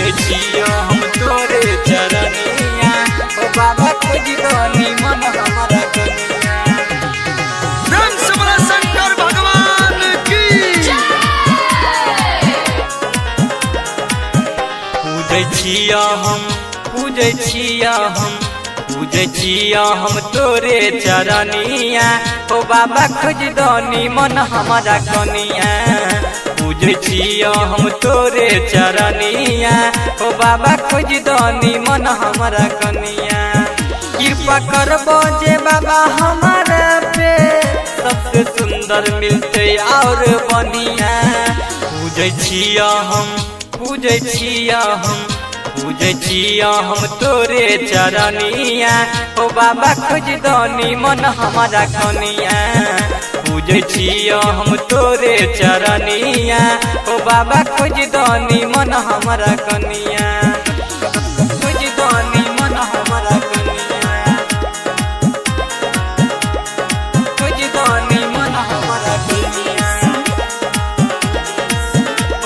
पूजे छियो हम तोरे चरनिया ओ बाबा खोज दो निमन हमारा कनिया। रंग समरा शंकर भगवान की पूजे छियो हम पूजे छियो हम पूजे छियो हम तोरे चरनिया ओ बाबा खोज दो निमन हमारा कनिया। पूजे छियो हम तोरे चरनिया ओ बाबा खोज दो निमन हमारा कनिया। कृपा करबो जे बाबा हमारा पे सबसे सुंदर मिलते और बनिया। पूजे छियो हम पूजे छियो हम पूजे छियो हम तोरे चरनिया ओ बाबा खोज दो निमन हमारा कनिया। पूजे छियो हम तोरे चरनिया ओ बाबा खोज दो निमन हमारा कनिया। खोज दो निमन हमारा कनिया। खोज दो निमन हमारा कनिया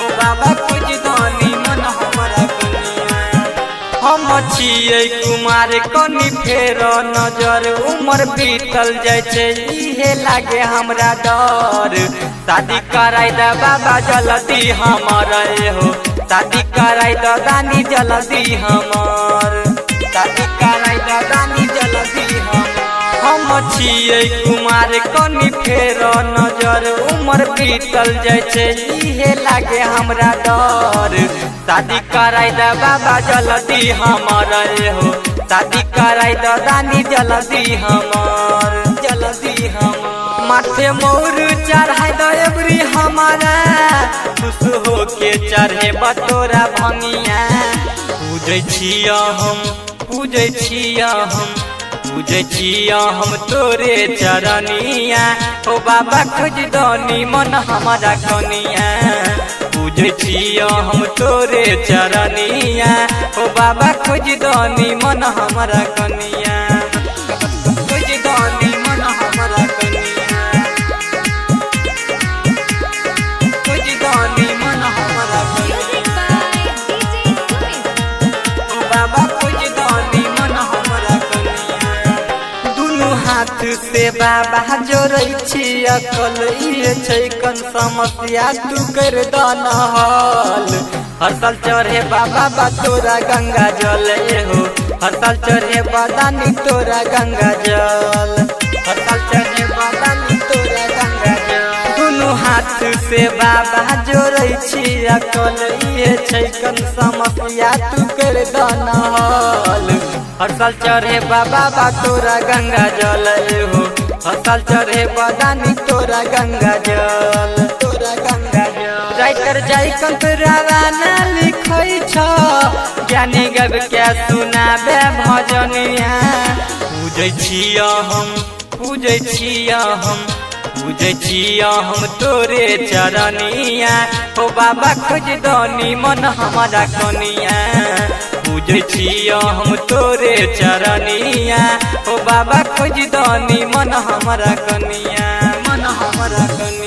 ओ बाबा खोज दो निमन हमारा कनिया। हम छियै कुमार कनी फेर नजर उमर बीतल जाय छै इहे लागे हमरा डर। शादी कराई द बाबा जल्दी हमर हो शादी कराई द दानी जल्दी हमर शादी कराई द दानी जल्दी हमर। हम छियै कुमार कनी फेर नजर उमर बीतल जाय छै इहे लागे हमरा डर। शादी कराई द बाबा जल्दी हमर हो शादी कराई द दानी जल्दी हमर जल्दी हमर। माथे मोर चढ़ाई द एबरी हमारा खुश हो के चढ़े बतोरा भंगिया। पूजे छियो हम पूजे छियो हम पूजे छियो हम तोरे चरनिया ओ बाबा खोज दो निमन हमारा कनिया। पूजे छियो हम तोरे चरनिया ओ बाबा खोज दो निमन हमारा कनिया। खोज दो निमन हमारा कनिया। खोज दो निमन हमारा कनिया ओ बाबा खोज दो निमन हमारा कनिया। दुनू हाथ से बाबा जोड़ै छी अकल ये छै कन समस्या तू कर दन हल। हर साल चढ़े बाबा बा तोरा गंगा जल हो हर साल चढ़े बदानी तोरा गंगा जल हर साल चढ़े बदानी तोरा गंगा जल। दुनू हाथ से बाबा जोड़ै छी अकल ये छै कन समस्या तू कर दन हल। हर साल चढ़े बाबा बा तोरा गंगा जल हो हर साल चढ़े बदानी तोरा गंगा जल तोरा गंगा जल। राइटर जाई कंतराना लिखै छ ज्ञानी गब क्या सुनाबे भजनिया। पूजे छियो हम पूजे छियो हम पूजे छियो हम तोरे चरनिया ओ बाबा खोज दो निमन हमारा कनिया। पूजे छियो हम तोरे चरनिया ओ बाबा खोज दो निमन हमारा कनिया मन हमारा कनिया।